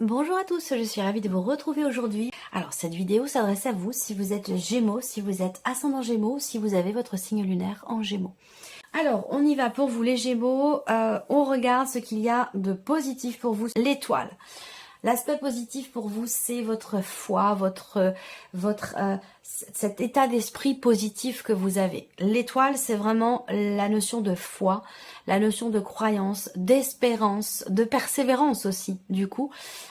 Bonjour à tous, je suis ravie de vous retrouver aujourd'hui. Alors cette vidéo s'adresse à vous si vous êtes Gémeaux, si vous êtes ascendant Gémeaux, si vous avez votre signe lunaire en Gémeaux. Alors on y va pour vous les Gémeaux, on regarde ce qu'il y a de positif pour vous, l'étoile. L'aspect positif pour vous, c'est votre foi, cet état d'esprit positif que vous avez. L'étoile, c'est vraiment la notion de foi, la notion de croyance, d'espérance, de persévérance aussi, du coup,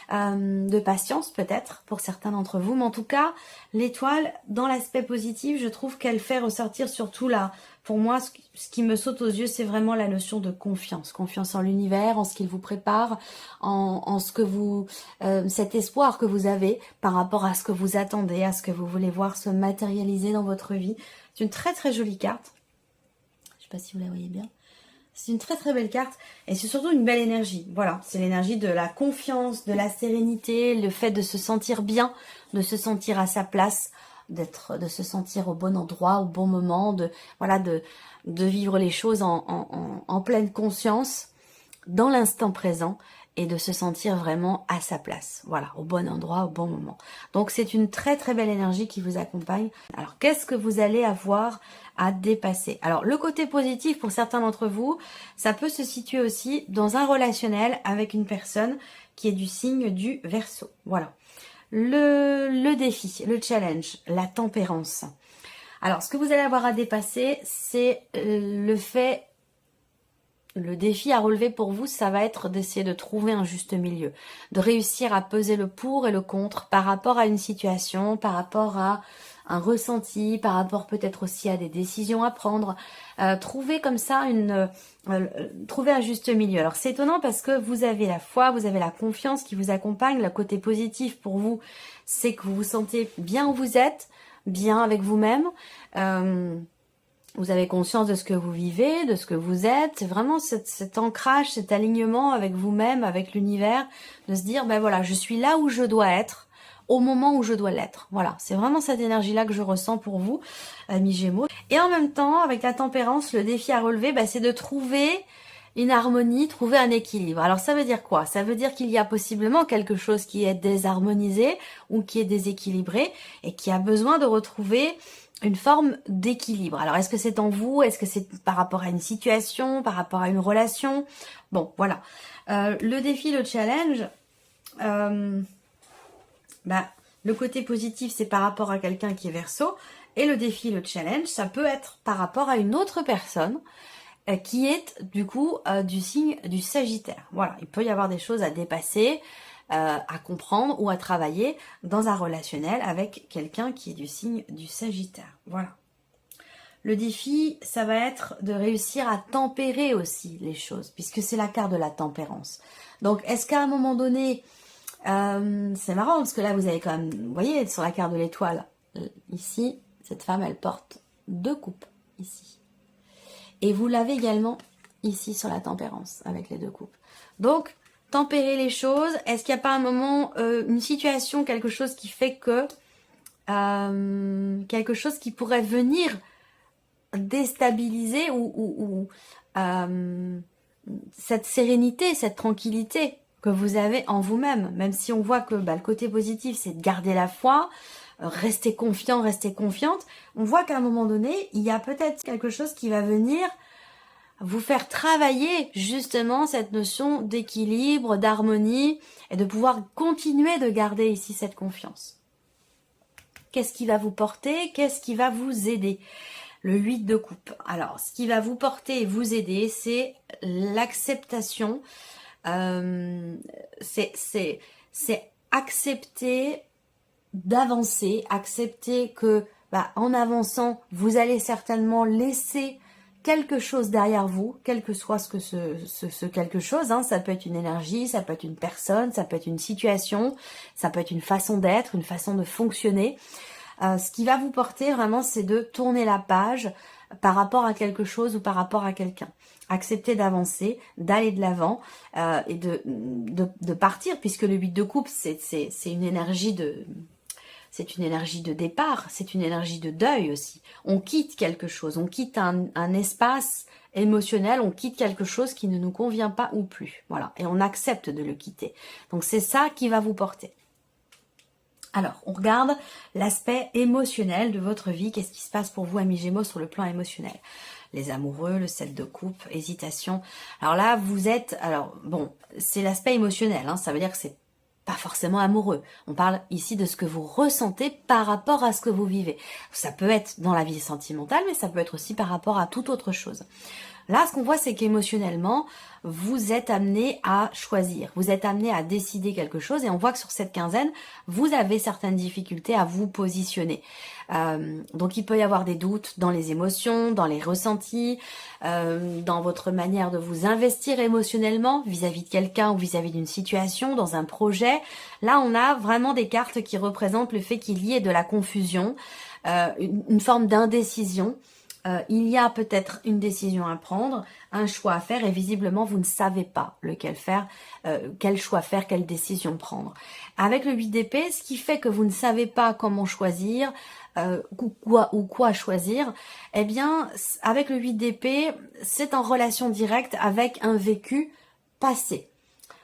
de patience peut-être pour certains d'entre vous. Mais en tout cas, l'étoile, dans l'aspect positif, je trouve qu'elle fait ressortir surtout là. Pour moi, ce qui me saute aux yeux, c'est vraiment la notion de confiance. Confiance en l'univers, en ce qu'il vous prépare, en ce que vous... cet espoir que vous avez par rapport à ce que vous attendez, à ce que vous voulez voir se matérialiser dans votre vie. C'est une très très jolie carte. Je ne sais pas si vous la voyez bien. C'est une très très belle carte et c'est surtout une belle énergie. Voilà, c'est l'énergie de la confiance, de la sérénité, le fait de se sentir bien, de se sentir à sa place, de se sentir au bon endroit, au bon moment, de vivre les choses en pleine conscience, dans l'instant présent et de se sentir vraiment à sa place. Voilà, au bon endroit, au bon moment. Donc c'est une très très belle énergie qui vous accompagne. Alors qu'est-ce que vous allez avoir à dépasser? Alors le côté positif pour certains d'entre vous, ça peut se situer aussi dans un relationnel avec une personne qui est du signe du Verseau. Voilà. Le défi, le challenge, la tempérance. Alors ce que vous allez avoir à dépasser, c'est le défi à relever pour vous, ça va être d'essayer de trouver un juste milieu, de réussir à peser le pour et le contre par rapport à une situation, par rapport à un ressenti, par rapport peut-être aussi à des décisions à prendre, trouver comme ça trouver un juste milieu. Alors c'est étonnant parce que vous avez la foi, vous avez la confiance qui vous accompagne. Le côté positif pour vous, c'est que vous vous sentez bien où vous êtes, bien avec vous-même. Vous avez conscience de ce que vous vivez, de ce que vous êtes. C'est vraiment cet ancrage, cet alignement avec vous-même, avec l'univers, de se dire, ben voilà, je suis là où je dois être, au moment où je dois l'être. Voilà, c'est vraiment cette énergie-là que je ressens pour vous, amis Gémeaux. Et en même temps, avec la tempérance, le défi à relever, ben, c'est de trouver une harmonie, trouver un équilibre. Alors ça veut dire quoi? Ça veut dire qu'il y a possiblement quelque chose qui est désharmonisé ou qui est déséquilibré et qui a besoin de retrouver une forme d'équilibre. Alors, est-ce que c'est en vous? Est-ce que c'est par rapport à une situation, par rapport à une relation? Bon, voilà. Le défi, le challenge, le côté positif, c'est par rapport à quelqu'un qui est Verseau. Et le défi, le challenge, ça peut être par rapport à une autre personne qui est, du coup, du signe du Sagittaire. Voilà, il peut y avoir des choses à dépasser, à comprendre ou à travailler dans un relationnel avec quelqu'un qui est du signe du Sagittaire. Voilà. Le défi, ça va être de réussir à tempérer aussi les choses, puisque c'est la carte de la tempérance. Donc, est-ce qu'à un moment donné, c'est marrant, parce que là, vous avez quand même, vous voyez, sur la carte de l'étoile, ici, cette femme, elle porte 2 coupes, ici. Et vous l'avez également ici sur la tempérance, avec les 2 coupes. Donc, tempérer les choses. Est-ce qu'il n'y a pas un moment, une situation, quelque chose qui fait que quelque chose qui pourrait venir déstabiliser ou cette sérénité, cette tranquillité que vous avez en vous-même, même si on voit que le côté positif, c'est de garder la foi, rester confiant, rester confiante, on voit qu'à un moment donné, il y a peut-être quelque chose qui va venir vous faire travailler justement cette notion d'équilibre, d'harmonie et de pouvoir continuer de garder ici cette confiance. Qu'est-ce qui va vous porter? Qu'est-ce qui va vous aider? Le 8 de coupe. Alors, ce qui va vous porter et vous aider, c'est l'acceptation. C'est accepter d'avancer, accepter que en avançant, vous allez certainement laisser quelque chose derrière vous, quel que soit ce quelque chose, hein. Ça peut être une énergie, ça peut être une personne, ça peut être une situation, ça peut être une façon d'être, une façon de fonctionner. Ce qui va vous porter vraiment, c'est de tourner la page par rapport à quelque chose ou par rapport à quelqu'un. Accepter d'avancer, d'aller de l'avant et de partir, puisque le 8 de coupe, c'est une énergie c'est une énergie de départ, c'est une énergie de deuil aussi. On quitte quelque chose, on quitte un espace émotionnel, on quitte quelque chose qui ne nous convient pas ou plus. Voilà, et on accepte de le quitter. Donc c'est ça qui va vous porter. Alors, on regarde l'aspect émotionnel de votre vie. Qu'est-ce qui se passe pour vous, amis Gémeaux, sur le plan émotionnel? Les amoureux, le 7 de coupe, hésitation. Alors là, vous êtes... Alors, bon, c'est l'aspect émotionnel. Hein, ça veut dire que c'est pas forcément amoureux. On parle ici de ce que vous ressentez par rapport à ce que vous vivez. Ça peut être dans la vie sentimentale, mais ça peut être aussi par rapport à toute autre chose. Là, ce qu'on voit, c'est qu'émotionnellement, vous êtes amené à choisir, vous êtes amené à décider quelque chose, et on voit que sur cette quinzaine, vous avez certaines difficultés à vous positionner. Donc, il peut y avoir des doutes dans les émotions, dans les ressentis, dans votre manière de vous investir émotionnellement vis-à-vis de quelqu'un ou vis-à-vis d'une situation, dans un projet. Là, on a vraiment des cartes qui représentent le fait qu'il y ait de la confusion, une forme d'indécision. Il y a peut-être une décision à prendre, un choix à faire, et visiblement vous ne savez pas lequel faire, quel choix faire, quelle décision prendre. Avec le 8 d'épée, ce qui fait que vous ne savez pas comment choisir, ou quoi choisir, eh bien, avec le 8 d'épée, c'est en relation directe avec un vécu passé.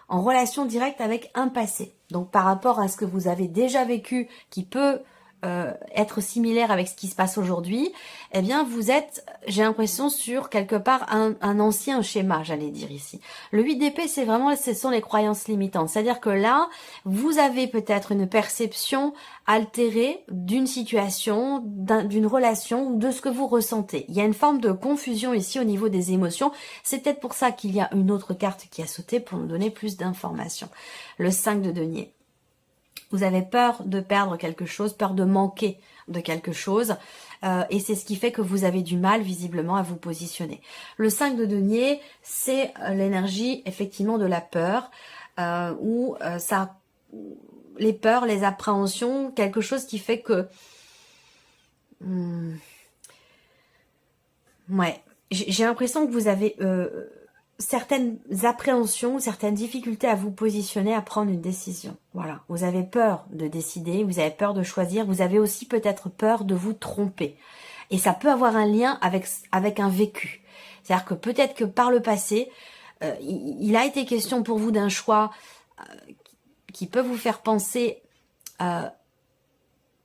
En relation directe avec un passé. Donc par rapport à ce que vous avez déjà vécu, qui peut être similaire avec ce qui se passe aujourd'hui, eh bien vous êtes, j'ai l'impression, sur quelque part un ancien schéma, j'allais dire ici. Le 8 d'épée, c'est vraiment, ce sont les croyances limitantes. C'est-à-dire que là, vous avez peut-être une perception altérée d'une situation, d'une relation ou de ce que vous ressentez. Il y a une forme de confusion ici au niveau des émotions. C'est peut-être pour ça qu'il y a une autre carte qui a sauté pour nous donner plus d'informations. Le 5 de denier. Vous avez peur de perdre quelque chose, peur de manquer de quelque chose, et c'est ce qui fait que vous avez du mal visiblement à vous positionner. Le 5 de denier, c'est l'énergie effectivement de la peur, où ça, les peurs, les appréhensions, quelque chose qui fait que... ouais, j'ai l'impression que vous avez... certaines appréhensions, certaines difficultés à vous positionner, à prendre une décision. Voilà, vous avez peur de décider, vous avez peur de choisir, vous avez aussi peut-être peur de vous tromper. Et ça peut avoir un lien avec un vécu. C'est-à-dire que peut-être que par le passé, il a été question pour vous d'un choix qui peut vous faire penser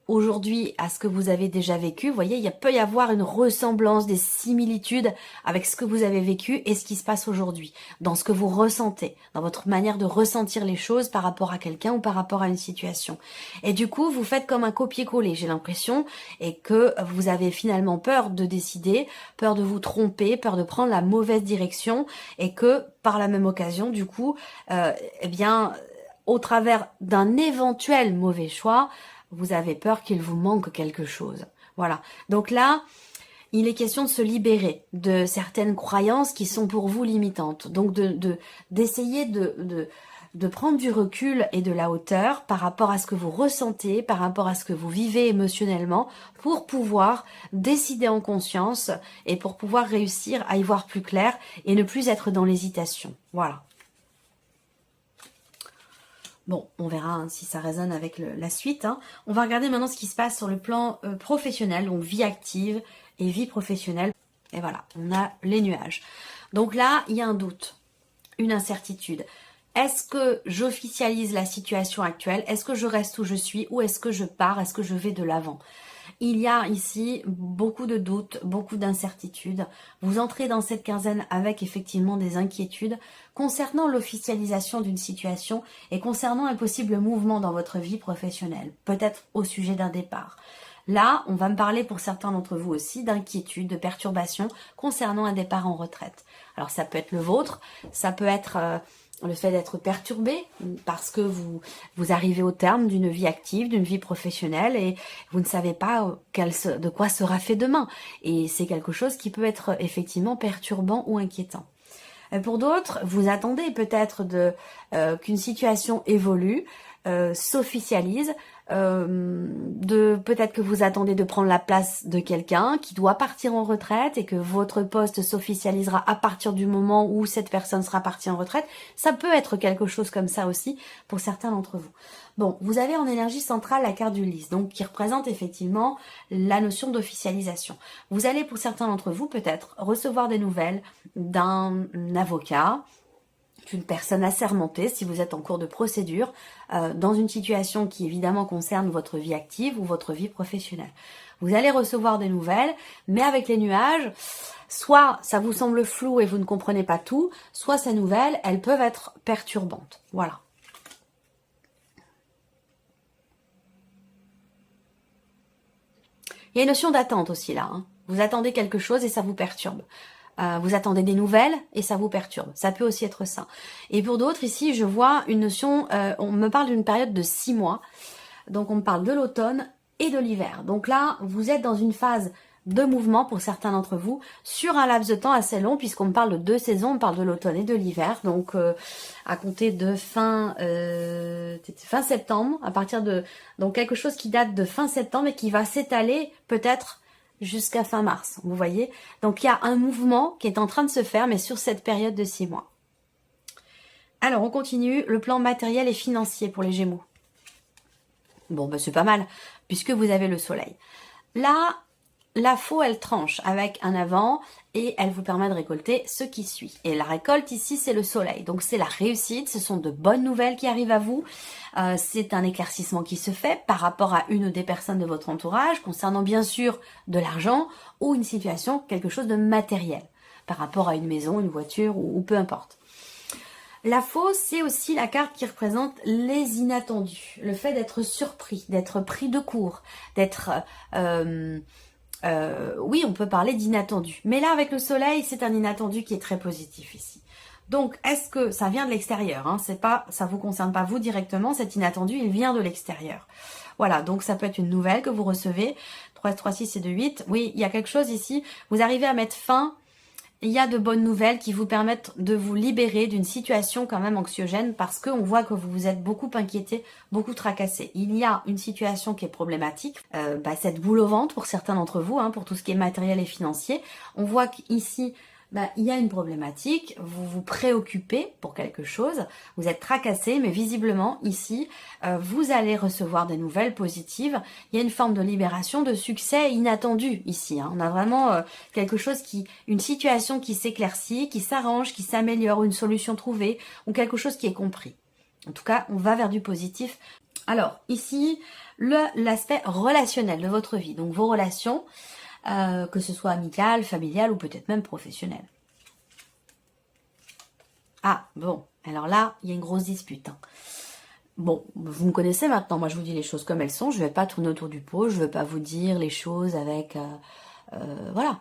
aujourd'hui à ce que vous avez déjà vécu. Vous voyez, il peut y avoir une ressemblance, des similitudes avec ce que vous avez vécu et ce qui se passe aujourd'hui, dans ce que vous ressentez, dans votre manière de ressentir les choses par rapport à quelqu'un ou par rapport à une situation. Et du coup, vous faites comme un copier-coller, j'ai l'impression, et que vous avez finalement peur de décider, peur de vous tromper, peur de prendre la mauvaise direction, et que par la même occasion, du coup, eh bien, au travers d'un éventuel mauvais choix, vous avez peur qu'il vous manque quelque chose. Voilà. Donc là, il est question de se libérer de certaines croyances qui sont pour vous limitantes. Donc d'essayer de prendre du recul et de la hauteur par rapport à ce que vous ressentez, par rapport à ce que vous vivez émotionnellement, pour pouvoir décider en conscience et pour pouvoir réussir à y voir plus clair et ne plus être dans l'hésitation. Voilà. Bon, on verra hein, si ça résonne avec la suite. Hein. On va regarder maintenant ce qui se passe sur le plan professionnel, donc vie active et vie professionnelle. Et voilà, on a les nuages. Donc là, il y a un doute, une incertitude. Est-ce que j'officialise la situation actuelle? Est-ce que je reste où je suis? Ou est-ce que je pars? Est-ce que je vais de l'avant? Il y a ici beaucoup de doutes, beaucoup d'incertitudes. Vous entrez dans cette quinzaine avec effectivement des inquiétudes concernant l'officialisation d'une situation et concernant un possible mouvement dans votre vie professionnelle, peut-être au sujet d'un départ. Là, on va me parler pour certains d'entre vous aussi d'inquiétudes, de perturbations concernant un départ en retraite. Alors ça peut être le vôtre, ça peut être... le fait d'être perturbé parce que vous arrivez au terme d'une vie active, d'une vie professionnelle et vous ne savez pas de quoi sera fait demain. Et c'est quelque chose qui peut être effectivement perturbant ou inquiétant. Pour d'autres, vous attendez peut-être qu'une situation évolue, s'officialise, de peut-être que vous attendez de prendre la place de quelqu'un qui doit partir en retraite et que votre poste s'officialisera à partir du moment où cette personne sera partie en retraite. Ça peut être quelque chose comme ça aussi pour certains d'entre vous. Bon, vous avez en énergie centrale la carte du lys, donc qui représente effectivement la notion d'officialisation. Vous allez pour certains d'entre vous peut-être recevoir des nouvelles d'un avocat, d'une personne assermentée, si vous êtes en cours de procédure, dans une situation qui évidemment concerne votre vie active ou votre vie professionnelle. Vous allez recevoir des nouvelles, mais avec les nuages, soit ça vous semble flou et vous ne comprenez pas tout, soit ces nouvelles, elles peuvent être perturbantes. Voilà. Il y a une notion d'attente aussi là. Hein. Vous attendez quelque chose et ça vous perturbe. Vous attendez des nouvelles et ça vous perturbe. Ça peut aussi être ça. Et pour d'autres, ici, je vois une notion, on me parle d'une période de 6 mois. Donc, on me parle de l'automne et de l'hiver. Donc là, vous êtes dans une phase de mouvement pour certains d'entre vous sur un laps de temps assez long puisqu'on me parle de 2 saisons, on parle de l'automne et de l'hiver. Donc, à compter de fin septembre, à partir de... Donc, quelque chose qui date de fin septembre et qui va s'étaler peut-être jusqu'à fin mars, vous voyez. Donc, il y a un mouvement qui est en train de se faire, mais sur cette période de 6 mois. Alors, on continue. Le plan matériel et financier pour les Gémeaux. Bon, ben, c'est pas mal, puisque vous avez le soleil. Là, la faux, elle tranche avec un avant et elle vous permet de récolter ce qui suit. Et la récolte ici, c'est le soleil. Donc, c'est la réussite, ce sont de bonnes nouvelles qui arrivent à vous. C'est un éclaircissement qui se fait par rapport à une des personnes de votre entourage, concernant bien sûr de l'argent ou une situation, quelque chose de matériel, par rapport à une maison, une voiture ou peu importe. La fausse, c'est aussi la carte qui représente les inattendus, le fait d'être surpris, d'être pris de court, d'être... oui, on peut parler d'inattendu. Mais là, avec le soleil, c'est un inattendu qui est très positif ici. Donc, est-ce que ça vient de l'extérieur, hein, c'est pas, ça vous concerne pas vous directement, cet inattendu, il vient de l'extérieur. Voilà, donc ça peut être une nouvelle que vous recevez. 3, 3, 6 et 2, 8. Oui, il y a quelque chose ici. Vous arrivez à mettre fin. Il y a de bonnes nouvelles qui vous permettent de vous libérer d'une situation quand même anxiogène parce qu'on voit que vous vous êtes beaucoup inquiété, beaucoup tracassé. Il y a une situation qui est problématique, cette boule au ventre pour certains d'entre vous, hein, pour tout ce qui est matériel et financier. On voit qu'ici, il y a une problématique, vous vous préoccupez pour quelque chose, vous êtes tracassé, mais visiblement ici, vous allez recevoir des nouvelles positives. Il y a une forme de libération, de succès inattendu ici. Hein. On a vraiment quelque chose une situation qui s'éclaircit, qui s'arrange, qui s'améliore, une solution trouvée, ou quelque chose qui est compris. En tout cas, on va vers du positif. Alors, ici, l'aspect relationnel de votre vie, donc vos relations, que ce soit amical, familial ou peut-être même professionnel. Ah, bon, alors là, il y a une grosse dispute. Hein. Bon, vous me connaissez maintenant, moi je vous dis les choses comme elles sont, je ne vais pas tourner autour du pot, je ne vais pas vous dire les choses avec... voilà,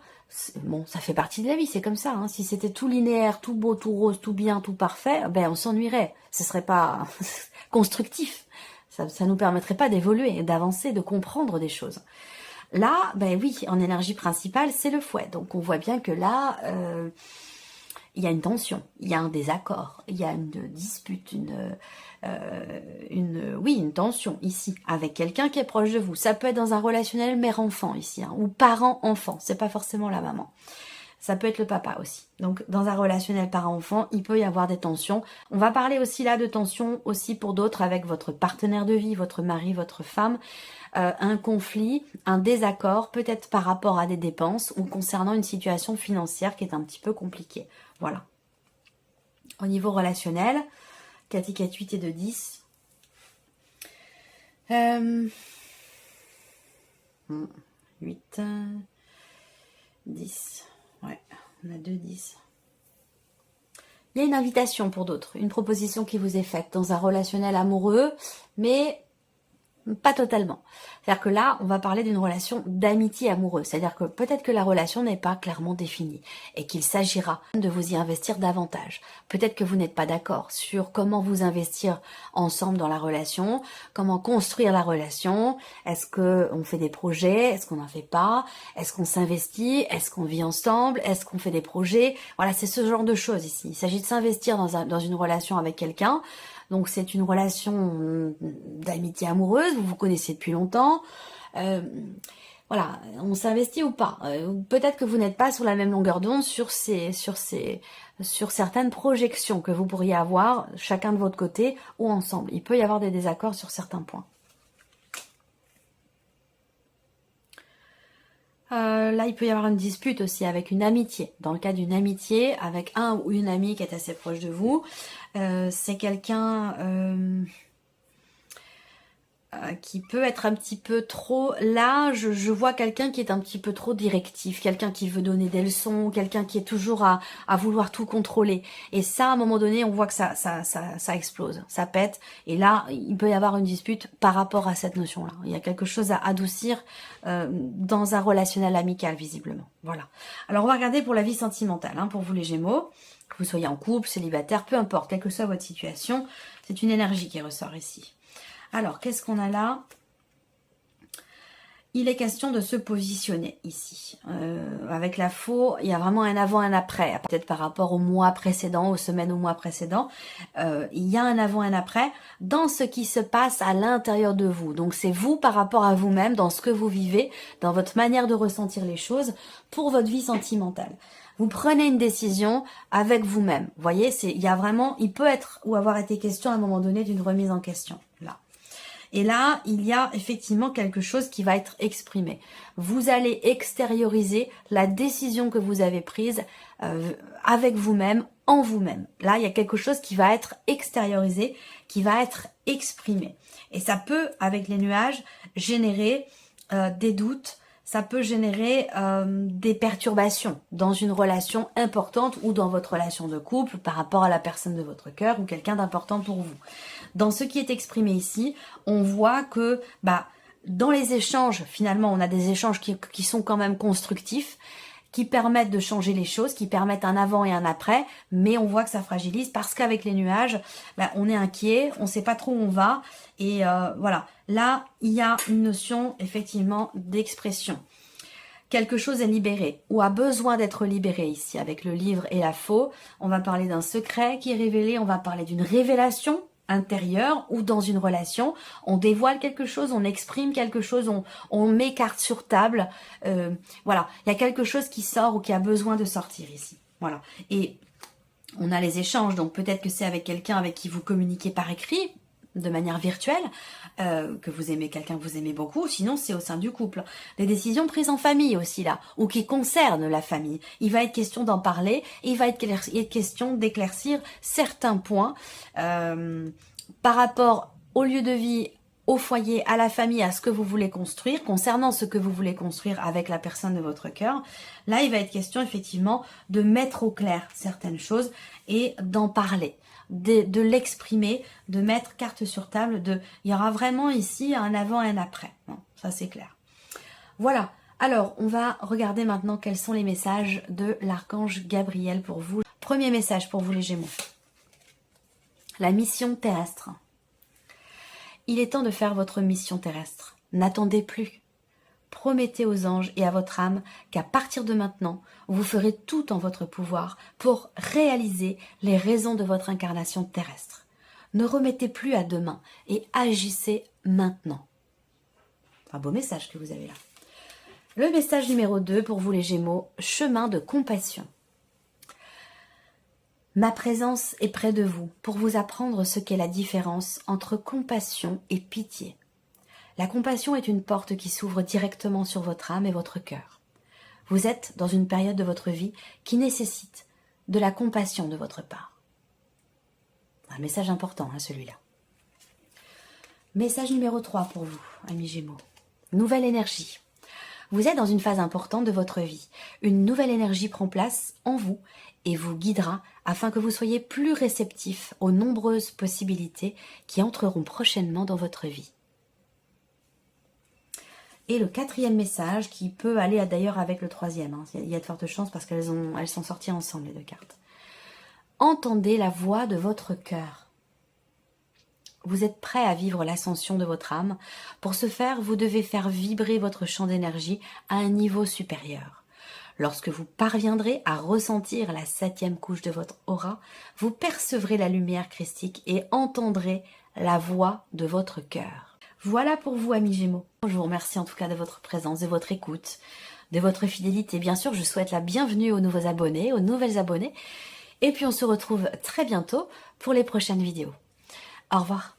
bon, ça fait partie de la vie, c'est comme ça. Hein. Si c'était tout linéaire, tout beau, tout rose, tout bien, tout parfait, on s'ennuierait. Ce serait pas constructif. Ça nous permettrait pas d'évoluer, d'avancer, de comprendre des choses. Là, oui, en énergie principale, c'est le fouet. Donc, on voit bien que là, il y a une tension, il y a un désaccord, il y a une dispute, une tension ici, avec quelqu'un qui est proche de vous. Ça peut être dans un relationnel mère-enfant ici, hein, ou parent-enfant, c'est pas forcément la maman. Ça peut être le papa aussi. Donc, dans un relationnel parent-enfant, il peut y avoir des tensions. On va parler aussi là de tensions aussi pour d'autres avec votre partenaire de vie, votre mari, votre femme. Un conflit, un désaccord, peut-être par rapport à des dépenses ou concernant une situation financière qui est un petit peu compliquée. Voilà. Au niveau relationnel, 4, 4, 8 et 2, 10. 8, 10. Ouais, on a 2, 10. Il y a une invitation pour d'autres, une proposition qui vous est faite dans un relationnel amoureux, mais pas totalement. C'est-à-dire que là, on va parler d'une relation d'amitié amoureuse. C'est-à-dire que peut-être que la relation n'est pas clairement définie et qu'il s'agira de vous y investir davantage. Peut-être que vous n'êtes pas d'accord sur comment vous investir ensemble dans la relation, comment construire la relation. Est-ce qu'on fait des projets? Est-ce qu'on n'en fait pas? Est-ce qu'on s'investit? Est-ce qu'on vit ensemble? Est-ce qu'on fait des projets? Voilà, c'est ce genre de choses ici. Il s'agit de s'investir dans une relation avec quelqu'un, Donc c'est une relation d'amitié amoureuse, vous vous connaissez depuis longtemps. Voilà, on s'investit ou pas. Peut-être que vous n'êtes pas sur la même longueur d'onde sur certaines projections que vous pourriez avoir, chacun de votre côté ou ensemble. Il peut y avoir des désaccords sur certains points. Là, il peut y avoir une dispute aussi avec une amitié. Dans le cas d'une amitié, avec un ou une amie qui est assez proche de vous, c'est quelqu'un qui peut être un petit peu trop... Là, je vois quelqu'un qui est un petit peu trop directif, quelqu'un qui veut donner des leçons, quelqu'un qui est toujours à vouloir tout contrôler. Et ça, à un moment donné, on voit que ça explose, ça pète. Et là, il peut y avoir une dispute par rapport à cette notion-là. Il y a quelque chose à adoucir dans un relationnel amical, visiblement. Voilà. Alors, on va regarder pour la vie sentimentale, hein, pour vous les Gémeaux. Que vous soyez en couple, célibataire, peu importe, quelle que soit votre situation, c'est une énergie qui ressort ici. Alors, qu'est-ce qu'on a là? Il est question de se positionner ici. Avec la faux, il y a vraiment un avant, un après. Peut-être par rapport au mois précédent, aux semaines, au mois précédent. Il y a un avant, un après dans ce qui se passe à l'intérieur de vous. Donc, c'est vous par rapport à vous-même, dans ce que vous vivez, dans votre manière de ressentir les choses pour votre vie sentimentale. Vous prenez une décision avec vous-même. Vous voyez, il y a vraiment, il peut être ou avoir été question à un moment donné d'une remise en question. Là. Et là, il y a effectivement quelque chose qui va être exprimé. Vous allez extérioriser la décision que vous avez prise avec vous-même, en vous-même. Là, il y a quelque chose qui va être extériorisé, qui va être exprimé. Et ça peut, avec les nuages, générer des doutes, ça peut générer des perturbations dans une relation importante ou dans votre relation de couple par rapport à la personne de votre cœur ou quelqu'un d'important pour vous. Dans ce qui est exprimé ici, on voit que dans les échanges, finalement, on a des échanges qui sont quand même constructifs, qui permettent de changer les choses, qui permettent un avant et un après, mais on voit que ça fragilise parce qu'avec les nuages, on est inquiet, on ne sait pas trop où on va, et voilà. Là, il y a une notion, effectivement, d'expression. Quelque chose est libéré ou a besoin d'être libéré ici, avec le livre et la faux. On va parler d'un secret qui est révélé, on va parler d'une révélation intérieure ou dans une relation, on dévoile quelque chose, on exprime quelque chose, on met carte sur table, voilà, il y a quelque chose qui sort ou qui a besoin de sortir ici, voilà, et on a les échanges, donc peut-être que c'est avec quelqu'un avec qui vous communiquez par écrit, de manière virtuelle, que vous aimez quelqu'un que vous aimez beaucoup, sinon c'est au sein du couple. Des décisions prises en famille aussi là, ou qui concernent la famille. Il va être question d'en parler, et il va être question d'éclaircir certains points par rapport au lieu de vie, au foyer, à la famille, à ce que vous voulez construire, concernant ce que vous voulez construire avec la personne de votre cœur. Là, il va être question effectivement de mettre au clair certaines choses et d'en parler. De l'exprimer, de mettre carte sur table, il y aura vraiment ici un avant et un après. Bon, ça c'est clair. Voilà, alors on va regarder maintenant quels sont les messages de l'archange Gabriel pour vous. Premier message pour vous les Gémeaux. La mission terrestre. Il est temps de faire votre mission terrestre. N'attendez plus. Promettez aux anges et à votre âme qu'à partir de maintenant, vous ferez tout en votre pouvoir pour réaliser les raisons de votre incarnation terrestre. Ne remettez plus à demain et agissez maintenant. Un beau message que vous avez là. Le message numéro 2 pour vous les Gémeaux, chemin de compassion. Ma présence est près de vous pour vous apprendre ce qu'est la différence entre compassion et pitié. La compassion est une porte qui s'ouvre directement sur votre âme et votre cœur. Vous êtes dans une période de votre vie qui nécessite de la compassion de votre part. Un message important, celui-là. Message numéro 3 pour vous, amis Gémeaux. Nouvelle énergie. Vous êtes dans une phase importante de votre vie. Une nouvelle énergie prend place en vous et vous guidera afin que vous soyez plus réceptif aux nombreuses possibilités qui entreront prochainement dans votre vie. Et le 4e message, qui peut aller d'ailleurs avec le 3e, il y a de fortes chances parce qu'elles sont sorties ensemble, les deux cartes. Entendez la voix de votre cœur. Vous êtes prêt à vivre l'ascension de votre âme. Pour ce faire, vous devez faire vibrer votre champ d'énergie à un niveau supérieur. Lorsque vous parviendrez à ressentir la 7e couche de votre aura, vous percevrez la lumière christique et entendrez la voix de votre cœur. Voilà pour vous, amis Gémeaux. Je vous remercie en tout cas de votre présence, de votre écoute, de votre fidélité. Bien sûr, je souhaite la bienvenue aux nouveaux abonnés, aux nouvelles abonnées. Et puis on se retrouve très bientôt pour les prochaines vidéos. Au revoir.